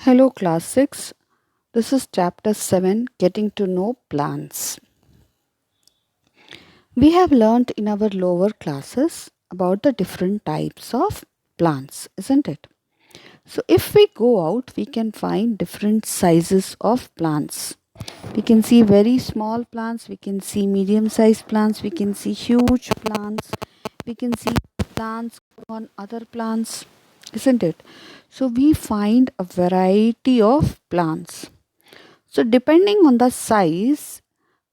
Hello, Class 6. This is Chapter 7 Getting to Know Plants. We have learned in our lower classes about the different types of plants, isn't it? So, if we go out, we can find different sizes of plants. We can see very small plants, we can see medium sized plants, we can see huge plants, we can see plants on other plants, isn't it? So, we find a variety of plants. So, depending on the size,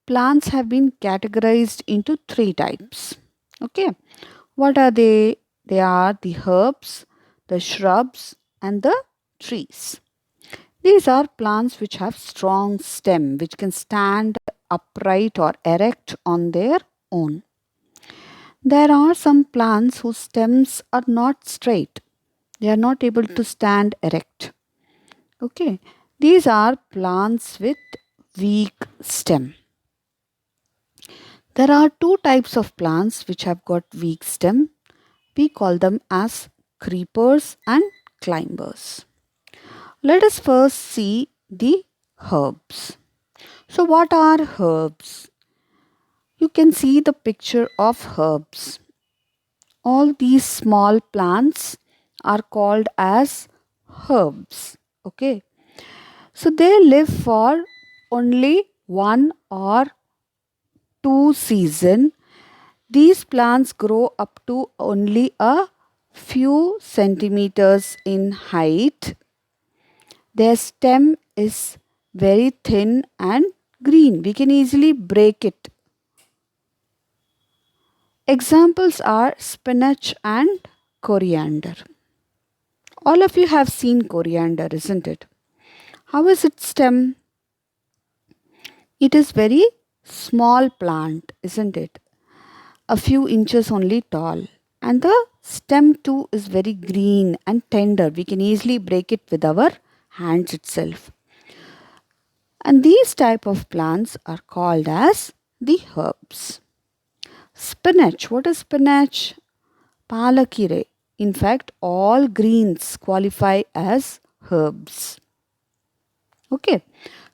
plants have been categorized into three types. Okay, what are they? They are the herbs, the shrubs, and the trees. These are plants which have strong stem, which can stand upright or erect on their own. There are some plants whose stems are not straight. They are not able to stand erect. Okay, these are plants with weak stem. There are two types of plants which have got weak stem. We call them as creepers and climbers. Let us first see the herbs. So, what are herbs? You can see the picture of herbs. All these small plants are called as herbs. Okay. So, they live for only one or two seasons. These plants grow up to only a few centimeters in height. Their stem is very thin and green. We can easily break it. Examples are spinach and coriander. All of you have seen coriander, isn't it? How is its stem? It is very small plant, isn't it? A few inches only tall, and the stem too is very green and tender. We can easily break it with our hands itself. And these type of plants are called as the herbs. Spinach. What is spinach? Palakire. In fact, all greens qualify as herbs. Okay,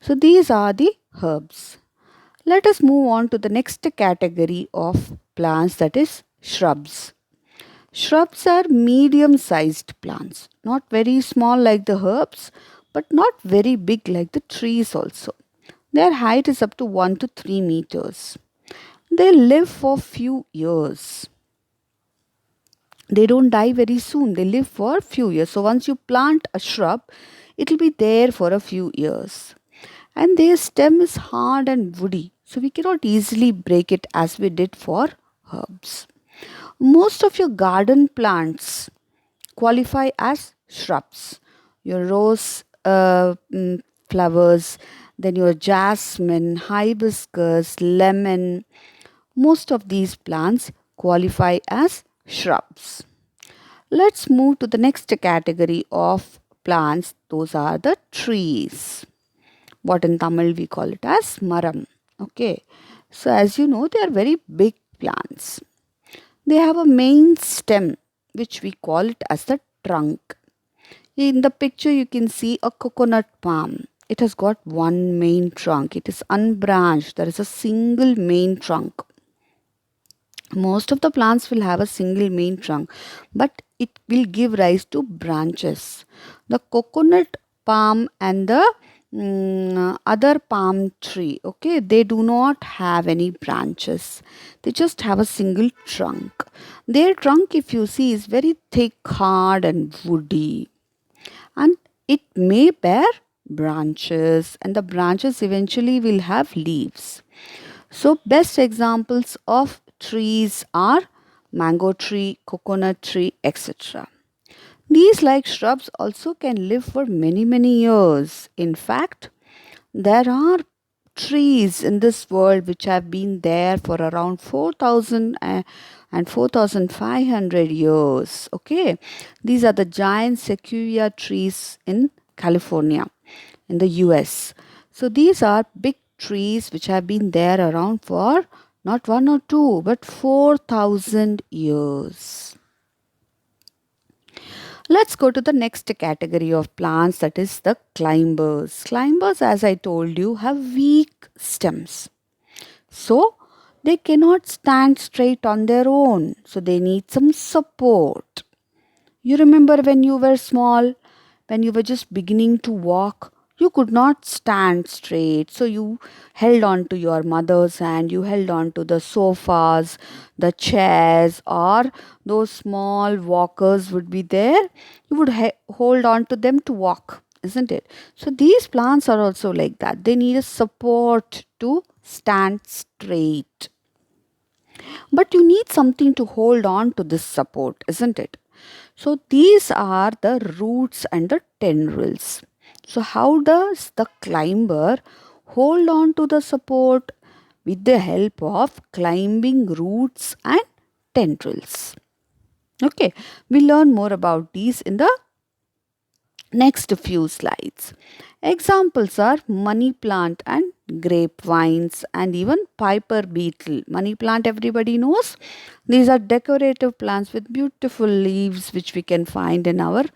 so these are the herbs. Let us move on to the next category of plants, that is shrubs. Shrubs are medium sized plants, not very small like the herbs, but not very big like the trees also. Their height is up to 1 to 3 meters. They live for few years. They don't die very soon. They live for few years. So once you plant a shrub, it will be there for a few years. And their stem is hard and woody. So we cannot easily break it as we did for herbs. Most of your garden plants qualify as shrubs. Your rose flowers, then your jasmine, hibiscus, lemon, most of these plants qualify as shrubs. Let's move to the next category of plants. Those are the trees. What in Tamil we call it as maram. Okay. So as you know, they are very big plants. They have a main stem which we call it as the trunk. In the picture you can see a coconut palm. It has got one main trunk. It is unbranched. There is a single main trunk. Most of the plants will have a single main trunk, but it will give rise to branches. The coconut palm and the other palm tree, okay, they do not have any branches. They just have a single trunk. Their trunk, if you see, is very thick, hard, and woody, and it may bear branches, and the branches eventually will have leaves. So, best examples of trees are mango tree, coconut tree, etc. These, like shrubs, also can live for many years. In fact, there are trees in this world which have been there for around 4,000 and 4,500 years. Okay, these are the giant sequoia trees in California, in the US. So, these are big trees which have been there around for not one or two but 4,000 years. Let's go to the next category of plants, that is the climbers. Climbers, as I told you, have weak stems. So they cannot stand straight on their own. So they need some support. You remember when you were small, when you were just beginning to walk, you could not stand straight. So you held on to your mother's hand, you held on to the sofas, the chairs, or those small walkers would be there. You would hold on to them to walk, isn't it? So these plants are also like that. They need a support to stand straight. But you need something to hold on to this support, isn't it? So these are the roots and the tendrils. So how does the climber hold on to the support? With the help of climbing roots and tendrils. Okay, we learn more about these in the next few slides. Examples are money plant and grapevines and even piper beetle. Money plant everybody knows. These are decorative plants with beautiful leaves which we can find in our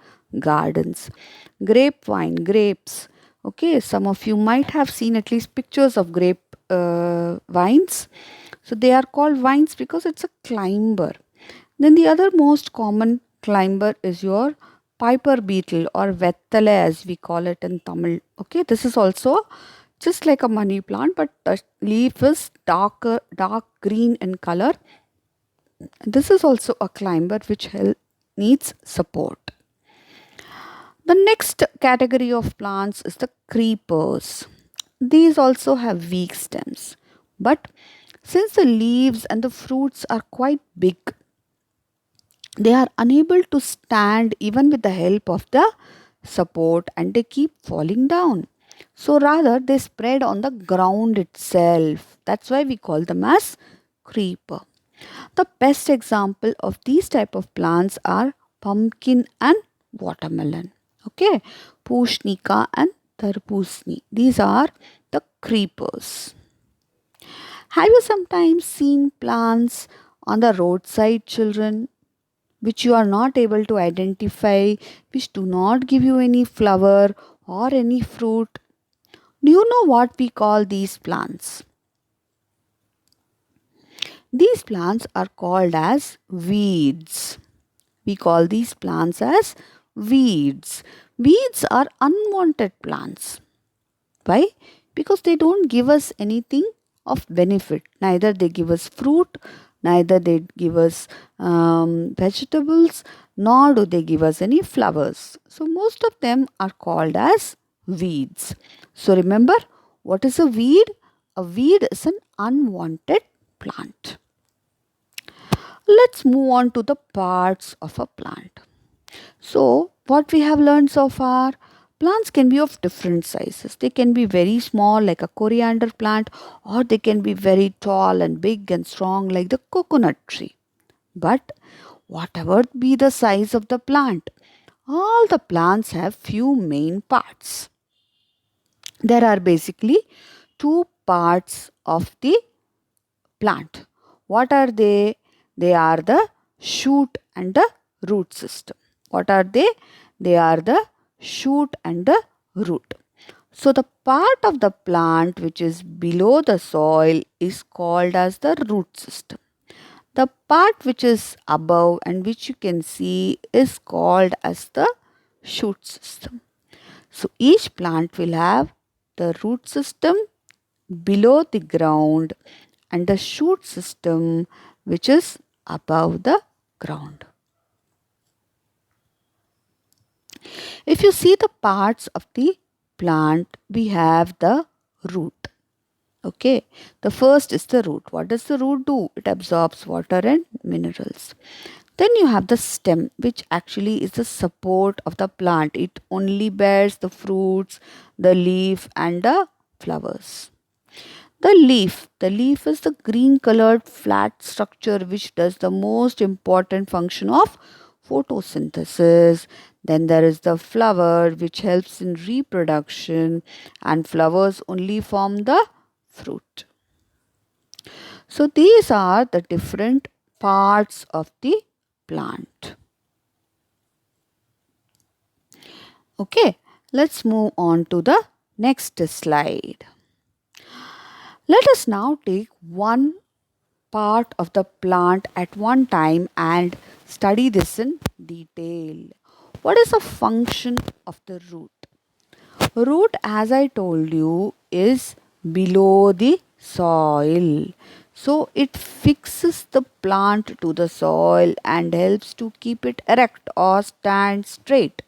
gardens. Grapevine, grapes. Okay, some of you might have seen at least pictures of grape vines. So they are called vines because it's a climber. Then the other most common climber is your piper beetle or vettale as we call it in Tamil. Okay, this is also just like a money plant, but the leaf is dark green in color. This is also a climber which needs support. The next category of plants is the creepers. These also have weak stems, but since the leaves and the fruits are quite big, they are unable to stand even with the help of the support and they keep falling down. So rather they spread on the ground itself. That's why we call them as creeper. The best example of these type of plants are pumpkin and watermelon. Okay, pushnika and tarpusni. These are the creepers. Have you sometimes seen plants on the roadside, children, which you are not able to identify, which do not give you any flower or any fruit? Do you know what we call these plants? These plants are called as weeds. We call these plants as weeds. Weeds are unwanted plants. Why? Because they don't give us anything of benefit. Neither they give us fruit, neither they give us vegetables, nor do they give us any flowers. So most of them are called as weeds. So remember, what is a weed? A weed is an unwanted plant. Let's move on to the parts of a plant. So, what we have learned so far, plants can be of different sizes. They can be very small, like a coriander plant, or they can be very tall and big and strong, like the coconut tree. But whatever be the size of the plant, all the plants have few main parts. There are basically two parts of the plant. What are they? They are the shoot and the root system. What are they? They are the shoot and the root. So the part of the plant which is below the soil is called as the root system. The part which is above and which you can see is called as the shoot system. So each plant will have the root system below the ground and the shoot system which is above the ground. If you see the parts of the plant, we have the root. Okay, the first is the root. What does the root do? It absorbs water and minerals. Then you have the stem, which actually is the support of the plant. It only bears the fruits, the leaf, and the flowers. The leaf is the green colored flat structure which does the most important function of photosynthesis. Then there is the flower which helps in reproduction, and flowers only form the fruit. So these are the different parts of the plant. Okay, let's move on to the next slide. Let us now take one part of the plant at one time and study this in detail. What is the function of the root? Root, as I told you, is below the soil. So it fixes the plant to the soil and helps to keep it erect or stand straight.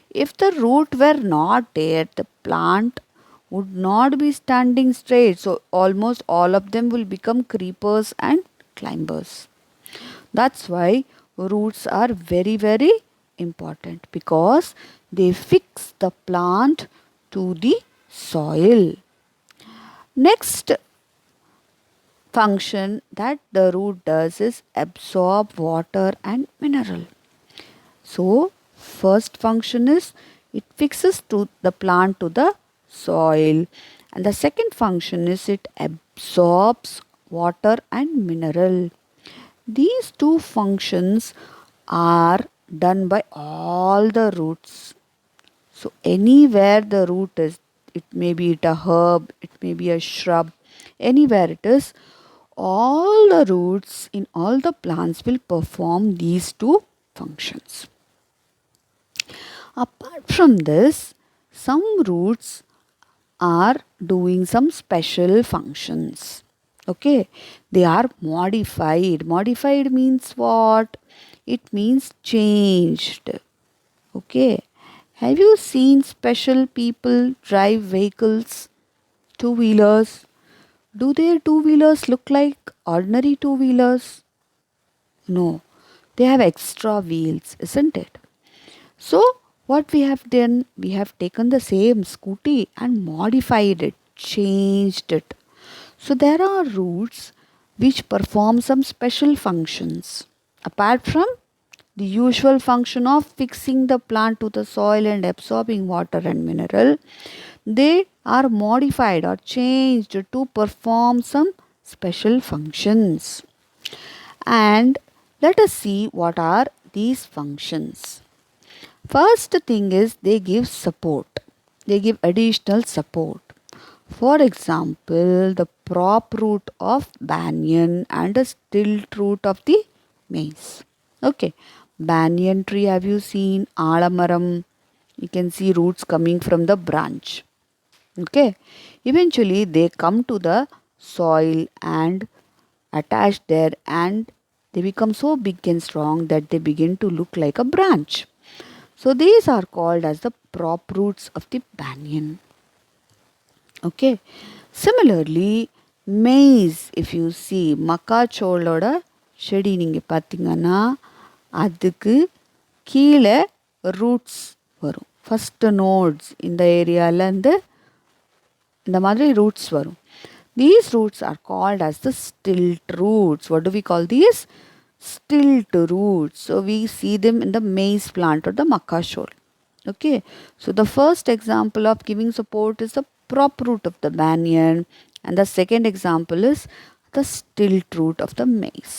If the root were not there, the plant would not be standing straight. So almost all of them will become creepers and climbers. That's why roots are very, very important because they fix the plant to the soil. Next function that the root does is absorb water and mineral. So first function is it fixes to the plant to the soil, and the second function is it absorbs water and mineral. These two functions are done by all the roots. So anywhere the root is, it may be it a herb, it may be a shrub, anywhere it is, all the roots in all the plants will perform these two functions. Apart from this, some roots are doing some special functions. Okay, they are modified. Modified means what? It means changed. Okay, have you seen special people drive vehicles, two wheelers? Do their two wheelers look like ordinary two wheelers? No, they have extra wheels, isn't it? So, what we have done, we have taken the same scooty and modified it, changed it. So, there are roots which perform some special functions. Apart from the usual function of fixing the plant to the soil and absorbing water and mineral, they are modified or changed to perform some special functions. And let us see what are these functions. First thing is they give support. They give additional support. For example, the prop root of banyan and the stilt root of the maize. Okay, banyan tree, have you seen? Alamaram, you can see roots coming from the branch. Okay, eventually they come to the soil and attach there, and they become so big and strong that they begin to look like a branch. So these are called as the prop roots of the banyan. Okay. Similarly, maize, if you see, மக்காச்சோளோட செடி நீங்கள் பார்த்தீங்கன்னா அதுக்கு கீழே roots வரும். First notes இந்த ஏரியாவிலேருந்து இந்த மாதிரி roots வரும். These roots are called as the stilt roots. What do we call these? Stilt roots. So we see them in the maize plant or the makkachol. Okay. So the first example of giving support is the prop root of the banyan, and the second example is the stilt root of the maize.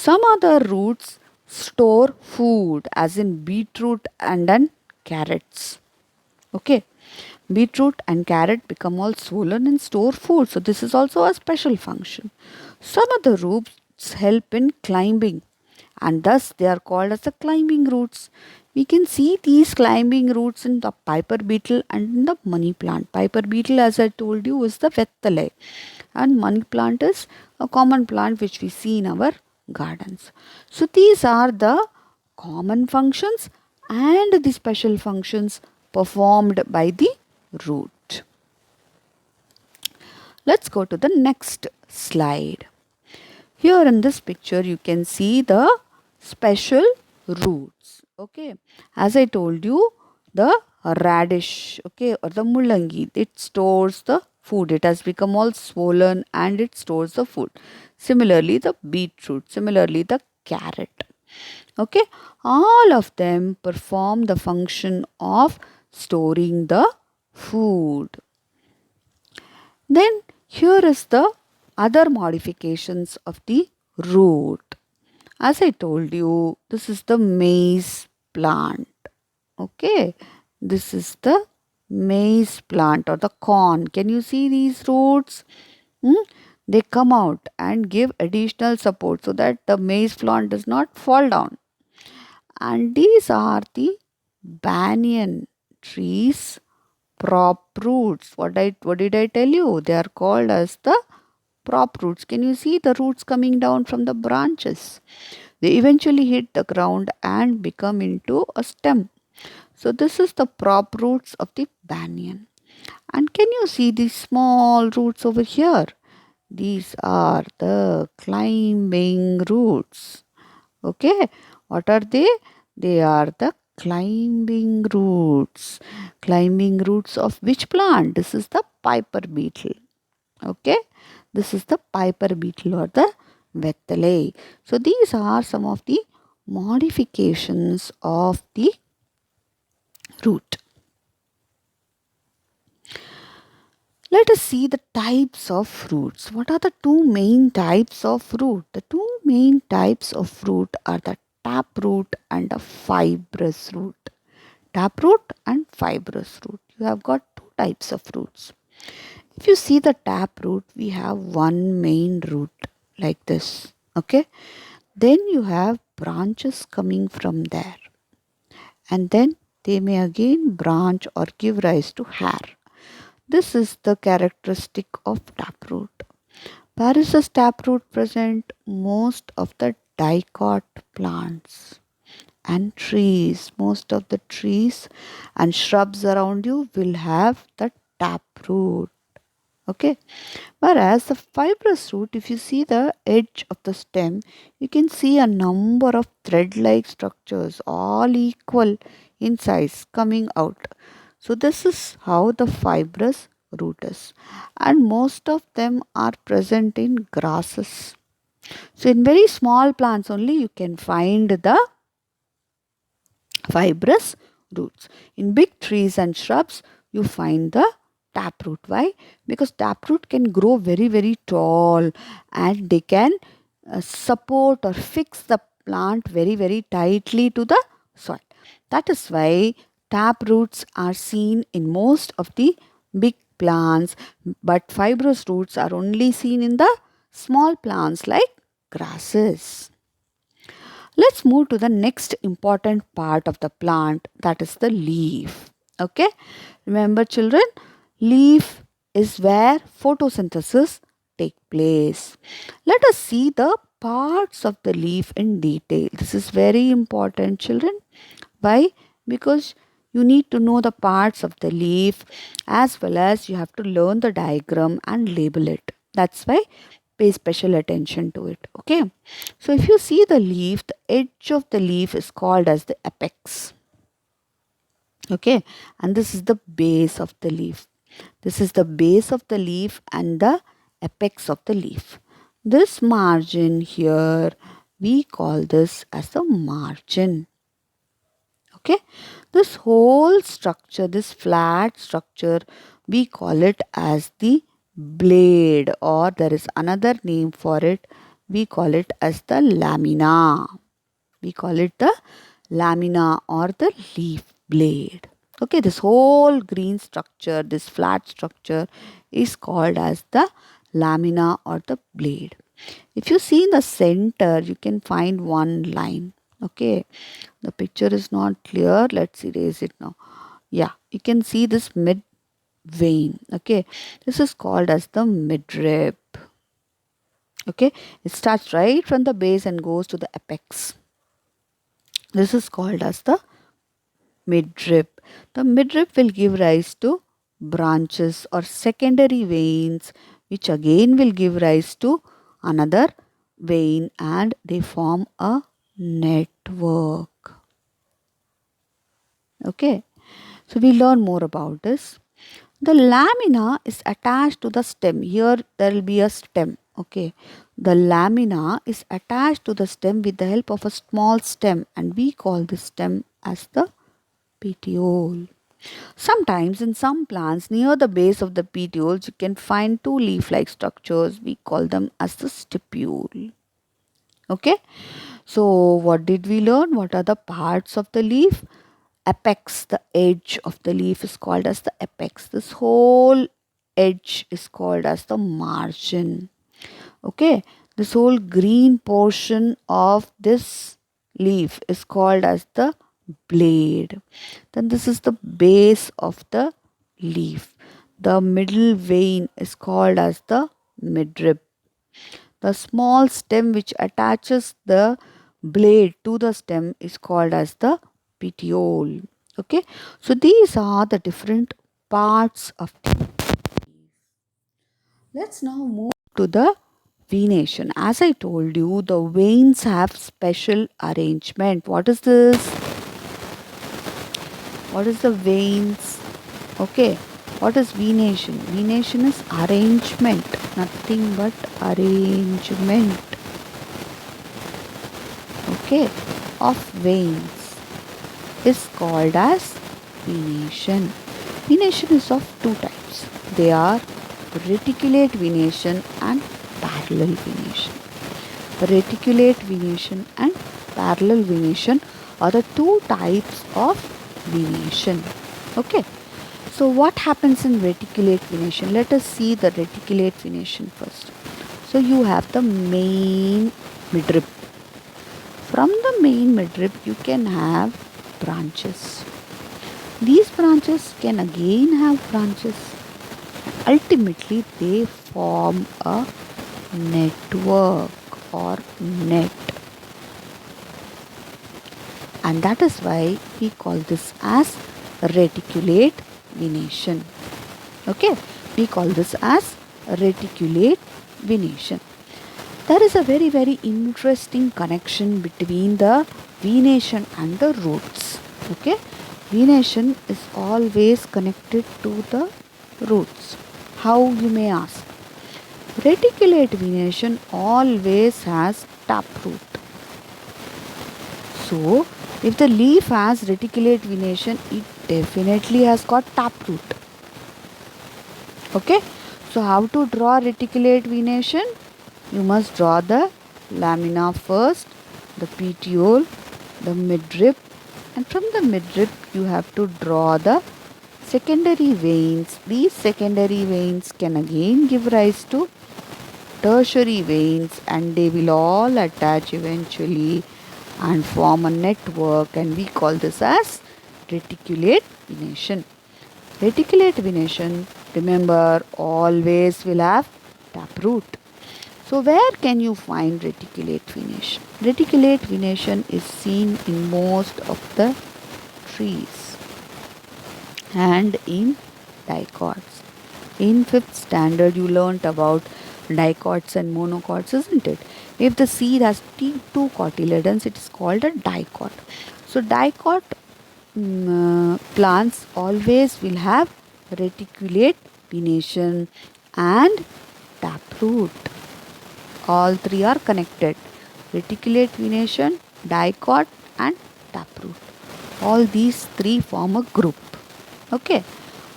Some other roots store food, as in beetroot and then carrots. Okay. Beetroot and carrot become all swollen and store food. So this is also a special function. Some of the roots help in climbing, and thus they are called as the climbing roots. We can see these climbing roots in the piper beetle and in the money plant. Piper beetle, as I told you, is the vettale, and money plant is a common plant which we see in our gardens. So these are the common functions and the special functions performed by the root. Let's go to the next slide. Here in this picture you can see the special roots. Okay, as I told you, the radish, okay, or the mullangi, it stores the food. It has become all swollen and it stores the food. Similarly the beetroot, similarly the carrot. Okay, all of them perform the function of storing the food. Then here is the other modifications of the root. As I told you, this is the maize plant. Okay, this is the maize plant or the corn. Can you see these roots? Hmm? They come out and give additional support so that the maize plant does not fall down. And these are the banyan trees prop roots. What did I tell you? They are called as the prop roots. Can you see the roots coming down from the branches? They eventually hit the ground and become into a stem. So this is the prop roots of the banyan. And can you see these small roots over here? These are the climbing roots. Okay, what are they? They are the climbing roots. Climbing roots of which plant? This is the piper beetle. Okay, this is the piper beetle or the Vettale. So these are some of the modifications of the root. Let us see the types of roots. What are the two main types of root? The two main types of root are the taproot and the fibrous root. Taproot and fibrous root. You have got two types of roots. If you see the taproot, we have one main root like this. Okay. Then you have branches coming from there. And then they may again branch or give rise to hair. This is the characteristic of taproot. Where is the taproot present? Most of the dicot plants and trees. Most of the trees and shrubs around you will have the taproot. Okay. Whereas the fibrous root, if you see the edge of the stem, you can see a number of thread-like structures, all equal in size, coming out. So this is how the fibrous root is. And most of them are present in grasses. So in very small plants only you can find the fibrous roots. In big trees and shrubs, you find the taproot. Why? Because taproot can grow very, very tall and they can support or fix the plant very, very tightly to the soil. That is why taproots are seen in most of the big plants, but fibrous roots are only seen in the small plants like grasses. Let's move to the next important part of the plant, that is the leaf. Okay, remember children, leaf is where photosynthesis take place. Let us see the parts of the leaf in detail. This is very important children. Why? Because you need to know the parts of the leaf as well as you have to learn the diagram and label it. That's why pay special attention to it. Okay. So if you see the leaf, the edge of the leaf is called as the apex. Okay. And this is the base of the leaf. This is the base of the leaf and the apex of the leaf. This margin here, we call this as the margin. Okay. This whole structure, this flat structure, we call it as the blade, or there is another name for it. We call it as the lamina. We call it the lamina or the leaf blade. Okay, this whole green structure, this flat structure is called as the lamina or the blade. If you see in the center, you can find one line. Okay, the picture is not clear. Let's erase it now. Yeah, you can see this mid vein. Okay, this is called as the midrib. Okay, it starts right from the base and goes to the apex. This is called as the midrib. The midrib will give rise to branches or secondary veins, which again will give rise to another vein, and they form a network. Okay, so we learn more about this. The lamina is attached to the stem. Here there will be a stem. Okay, the lamina is attached to the stem with the help of a small stem, and we call this stem as the petiole. Sometimes in some plants near the base of the petioles you can find two leaf-like structures. We call them as the stipule. Okay, so what did we learn? What are the parts of the leaf? apex, the edge of the leaf is called as the apex. This whole edge is called as the margin. Okay, this whole green portion of this leaf is called as the blade. Then this is the base of the leaf. The middle vein is called as the midrib. The small stem which attaches the blade to the stem is called as the petiole. Okay, so these are the different parts of the. Let's now move to the venation. As I told you, the veins have special arrangement. What is this? What is the veins? Okay, what is venation? Venation is arrangement, nothing but arrangement. Okay, of veins is called as venation. Venation is of two types. They are reticulate venation and parallel venation. Reticulate venation and parallel venation are the two types of venation. Okay. So what happens in reticulate venation? Let us see the reticulate venation first. So you have the main midrib. From the main midrib you can have branches. These branches can again have branches. Ultimately they form a network or net, and that is why we call this as reticulate venation. Okay, we call this as reticulate venation. There is a very interesting connection between the venation and the roots. Okay, venation is always connected to the roots. How, you may ask? Reticulate venation always has taproot. So, if the leaf has reticulate venation, it definitely has got taproot. Okay, so how to draw reticulate venation? You must draw the lamina first, the petiole, the midrib, and from the midrib you have to draw the secondary veins. These secondary veins can again give rise to tertiary veins, and they will all attach eventually and form a network, and we call this as reticulate venation. Reticulate venation, remember, always will have taproot. So where can you find reticulate venation? Reticulate venation is seen in most of the trees and in dicots. In 5th standard you learnt about dicots and monocots, isn't it? If the seed has two cotyledons, it is called a dicot. So dicot plants always will have reticulate venation and taproot. All three are connected. Reticulate venation, dicot and taproot. All these three form a group. Okay.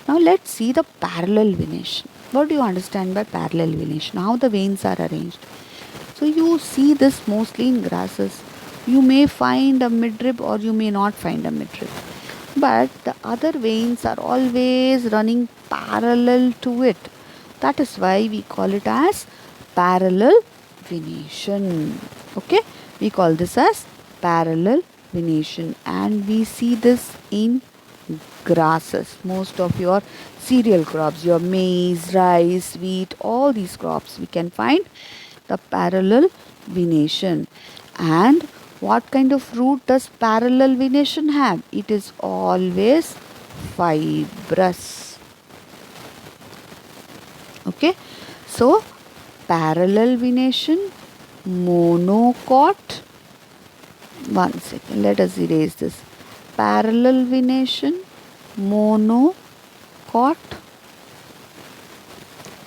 Now let's see the parallel venation. What do you understand by parallel venation? How the veins are arranged. So you see this mostly in grasses. You may find a midrib or you may not find a midrib. But the other veins are always running parallel to it. That is why we call it as parallel venation. Okay, we call this as parallel venation, and we see this in grasses. Most of your cereal crops, your maize, rice, wheat, all these crops, we can find the parallel venation. And what kind of root does parallel venation have? It is always fibrous. Okay, so parallel venation, monocot. One second, let us erase this. Parallel venation, monocot,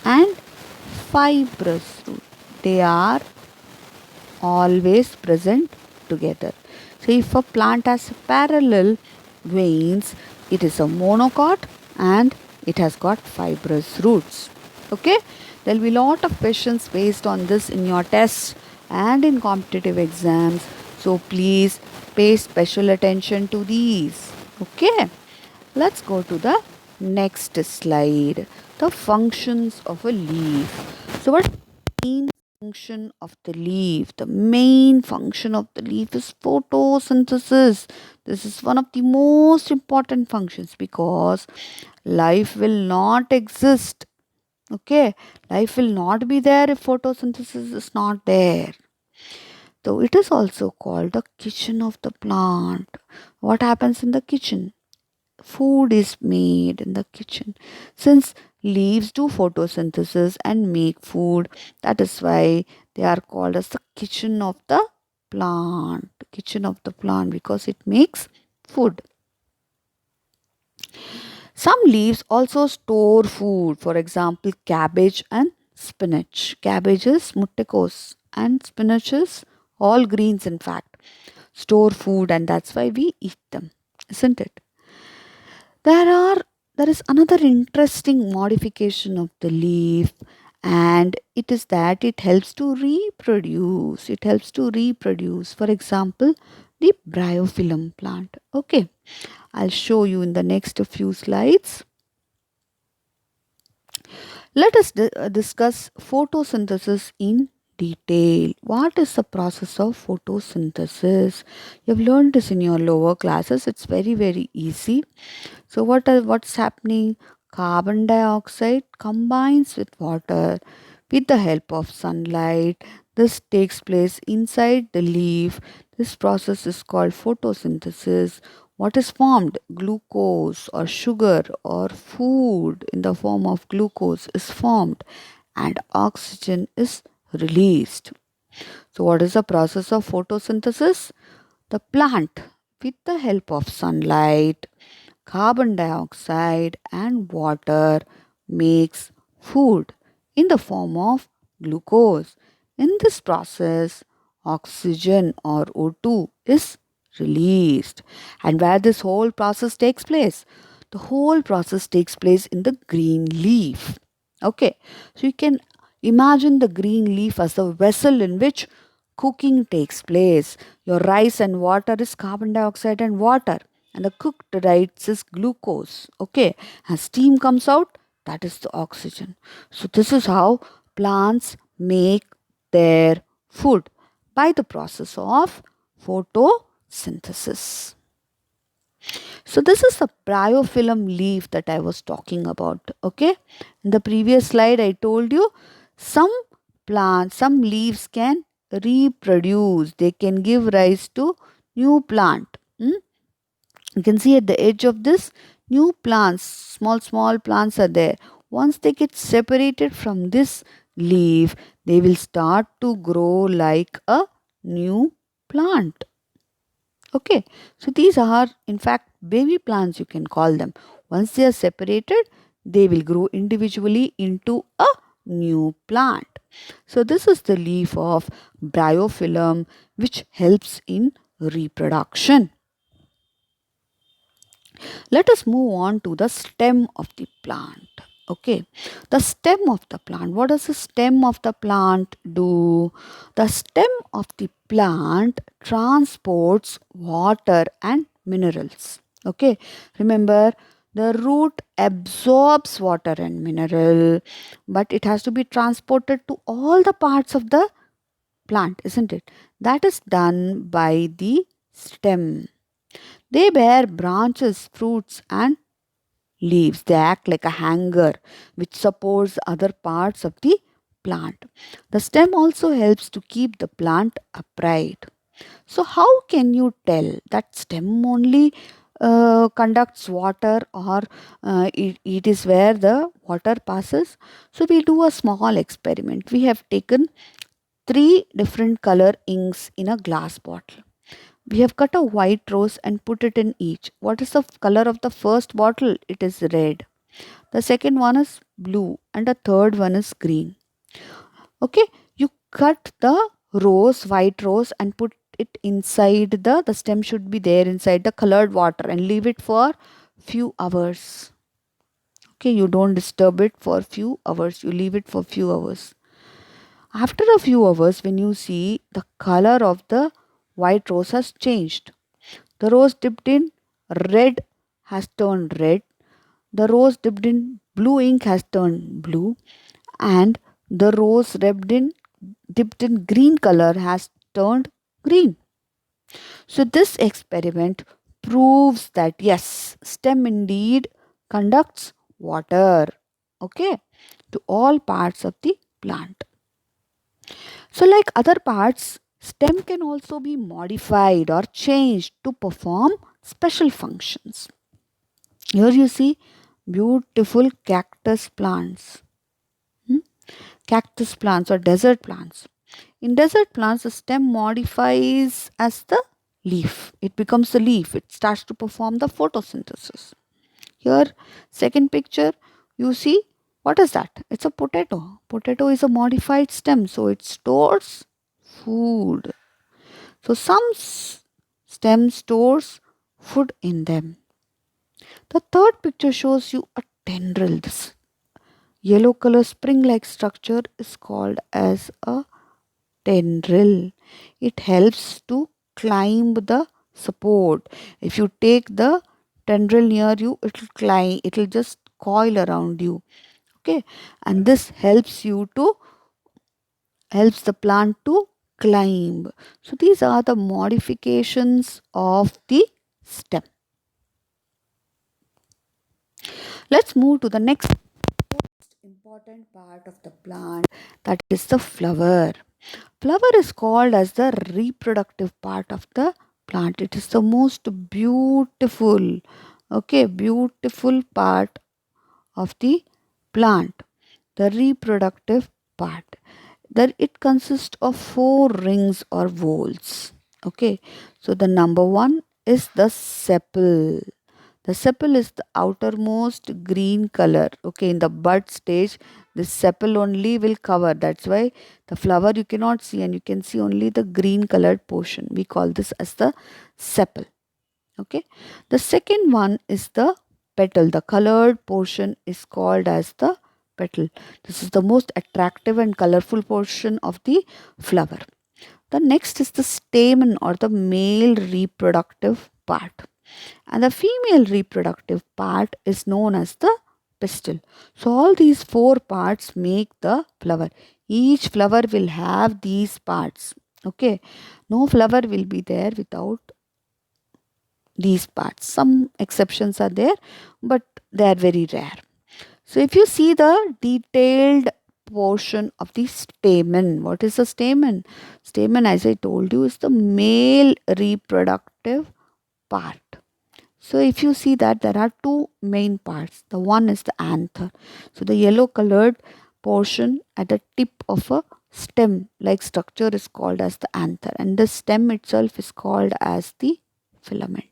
and fibrous root. They are always present together. So if a plant has parallel veins, it is a monocot and it has got fibrous roots. Okay, there will be a lot of questions based on this in your tests and in competitive exams. So please pay special attention to these. Okay, let's go to the next slide. The functions of a leaf. So, what main function of the leaf? The main function of the leaf is photosynthesis. This is one of the most important functions because life will not exist. Okay, life will not be there if photosynthesis is not there. So it is also called the kitchen of the plant. What happens in the kitchen? Food is made in the kitchen. Since leaves do photosynthesis and make food, that is why they are called as the kitchen of the plant. Kitchen of the plant because it makes food. Some leaves also store food. For example, cabbage and spinach. Cabbage is mutekos and spinach is all greens in fact. Store food and that's why we eat them, isn't it? There are there is another interesting modification of the leaf and it is that it helps to reproduce. It helps to reproduce. For example, the bryophyllum plant. Okay, I'll show you in the next few slides. Let us discuss photosynthesis in detail. What is the process of photosynthesis? You've learned this in your lower classes. It's very easy. So what's happening? Carbon dioxide combines with water with the help of sunlight. This takes place inside the leaf. This process is called photosynthesis. What is formed? Glucose or sugar or food in the form of glucose is formed and oxygen is released. So, what is the process of photosynthesis? The plant, with the help of sunlight, carbon dioxide, and water, makes food in the form of glucose. In this process, oxygen or O2 is released. And where this whole process takes place? The whole process takes place in the green leaf. Okay, so you can imagine the green leaf as the vessel in which cooking takes place. Your rice and water is carbon dioxide and water, and the cooked rice is glucose. Okay, as steam comes out, that is the oxygen. So, this is how plants make their food by the process of photosynthesis. So this is the bryophyllum leaf that I was talking about. Okay. In the previous slide, I told you some plants, some leaves can reproduce. They can give rise to new plant. You can see at the edge of this new plants, small plants are there. Once they get separated from this leaf, they will start to grow like a new plant. Okay, so these are in fact baby plants, you can call them. Once they are separated, they will grow individually into a new plant. So, this is the leaf of bryophyllum which helps in reproduction. Let us move on to the stem of the plant. Okay, the stem of the plant. What does the stem of the plant do? The stem of the plant transports water and minerals. Okay, remember the root absorbs water and mineral, but it has to be transported to all the parts of the plant, isn't it? That is done by the stem. They bear branches, fruits, and leaves. They act like a hanger which supports other parts of the plant. The stem also helps to keep the plant upright. So, how can you tell that stem only conducts water or it is where the water passes? So, we do a small experiment. We have taken three different color inks in a glass bottle. We have cut a white rose and put it in each. What is the color of the first bottle? It is red. The second one is blue and the third one is green. Okay, you cut the white rose and put it inside the stem should be there inside the colored water and leave it for few hours. Okay, you don't disturb it for few hours. You leave it for few hours. After a few hours, when you see the color of the white rose has changed, the rose dipped in red has turned red, the rose dipped in blue ink has turned blue, and the rose dipped in green color has turned green. So this experiment proves that yes, stem indeed conducts water, okay, to all parts of the plant. So like other parts, stem can also be modified or changed to perform special functions. Here you see beautiful cactus plants. Hmm? Cactus plants or desert plants. In desert plants, the stem modifies as the leaf. It becomes the leaf. It starts to perform the photosynthesis. Here, second picture, you see what is that? It's a potato. Potato is a modified stem, so it stores food. So some stem stores food in them. The third picture shows you a tendril. This yellow color spring-like structure is called as a tendril. It helps to climb the support. If you take the tendril near you, it will climb, it will just coil around you. Okay, and this helps the plant to climb. So these are the modifications of the stem. Let's move to the next important part of the plant, that is the flower. Flower is called as the reproductive part of the plant. It is the most beautiful, beautiful part of the plant, the reproductive part. That it consists of four rings or whorls. Okay, so the number one is the sepal. The sepal is the outermost green color. Okay, in the bud stage, the sepal only will cover. That's why the flower you cannot see and you can see only the green colored portion. We call this as the sepal. Okay, the second one is the petal. The colored portion is called as the petal. This is the most attractive and colorful portion of the flower. The next is the stamen or the male reproductive part, and the female reproductive part is known as the pistil. So all these four parts make the flower. Each flower will have these parts. Okay, no flower will be there without these parts. Some exceptions are there, but they are very rare. So if you see the detailed portion of the stamen, what is the stamen? Stamen, as I told you, is the male reproductive part. So if you see that there are two main parts. The one is the anther. So the yellow colored portion at the tip of a stem like structure is called as the anther, and the stem itself is called as the filament.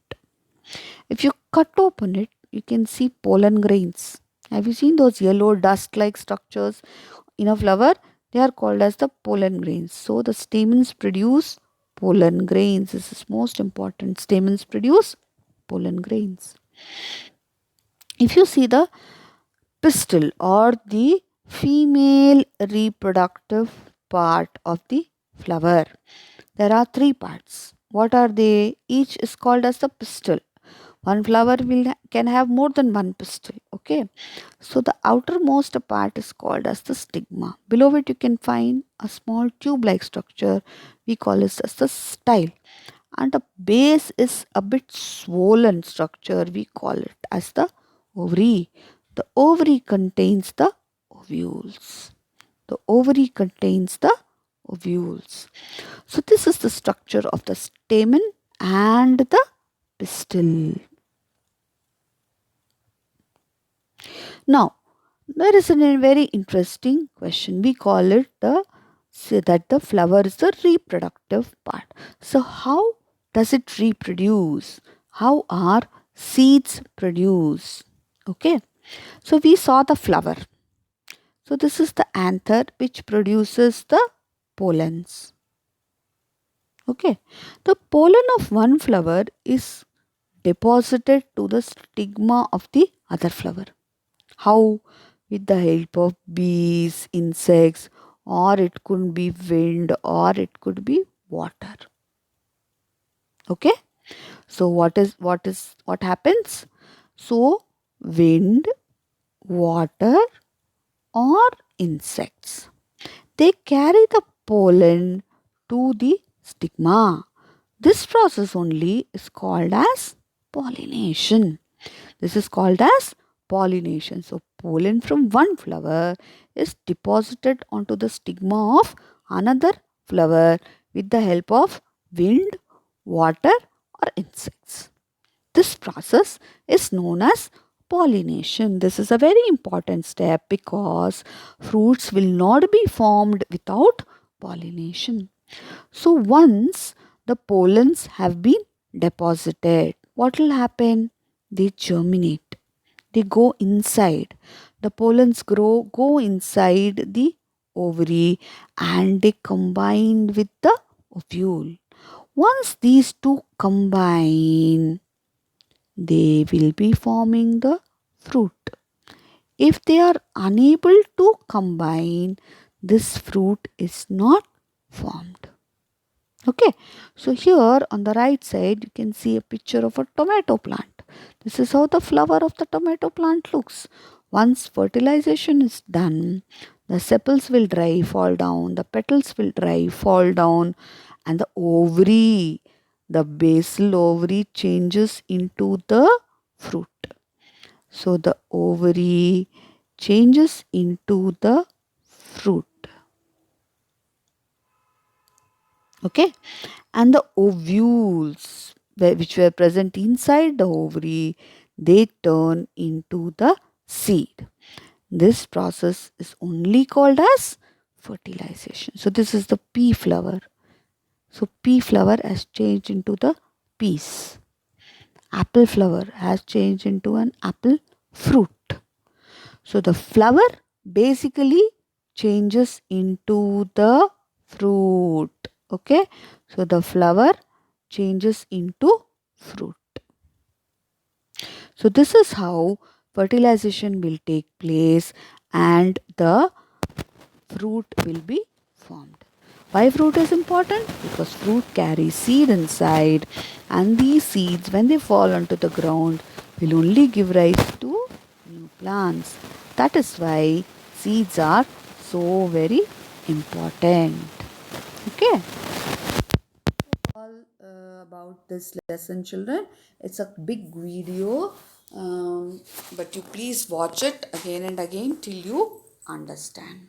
If you cut open it, you can see pollen grains. Have you seen those yellow dust like structures in a flower? They are called as the pollen grains. So the stamens produce pollen grains. This is most important. Stamens produce pollen grains. If you see the pistil or the female reproductive part of the flower, there are three parts. What are they? Each is called as the pistil. One flower can have more than one pistil. Okay, so the outermost part is called as the stigma. Below it you can find a small tube-like structure. We call it as the style, and the base is a bit swollen structure. We call it as the ovary. The ovary contains the ovules. The ovary contains the ovules. So this is the structure of the stamen and the pistil. Now, there is a very interesting question. We call it that the flower is the reproductive part. So how does it reproduce? How are seeds produced? Okay. So we saw the flower. So this is the anther which produces the pollens. Okay. The pollen of one flower is deposited to the stigma of the other flower. How? With the help of bees, insects, or it could be wind, or it could be water. Okay. So what happens? So, wind, water, or insects. They carry the pollen to the stigma. This process only is called as pollination. This is called as pollination. So, pollen from one flower is deposited onto the stigma of another flower with the help of wind, water, or insects. This process is known as pollination. This is a very important step because fruits will not be formed without pollination. So, once the pollens have been deposited, what will happen? They germinate, they go inside. The pollens go inside the ovary and they combine with the ovule. Once these two combine, they will be forming the fruit. If they are unable to combine, this fruit is not formed. Okay, so here on the right side, you can see a picture of a tomato plant. This is how the flower of the tomato plant looks. Once fertilization is done, the sepals will dry, fall down, the petals will dry, fall down, and the ovary, the basal ovary, changes into the fruit. So the ovary changes into the fruit. Okay, and the ovules which were present inside the ovary, they turn into the seed. This process is only called as fertilization. So this is the pea flower. So pea flower has changed into the peas. Apple flower has changed into an apple fruit. So the flower basically changes into the fruit. Okay, so the flower changes into fruit. So this is how fertilization will take place and the fruit will be formed. Why fruit is important? Because fruit carries seed inside and these seeds when they fall onto the ground will only give rise to new plants. That is why seeds are so very important. Okay. All about this lesson, children. It's a big video, but you please watch it again and again till you understand.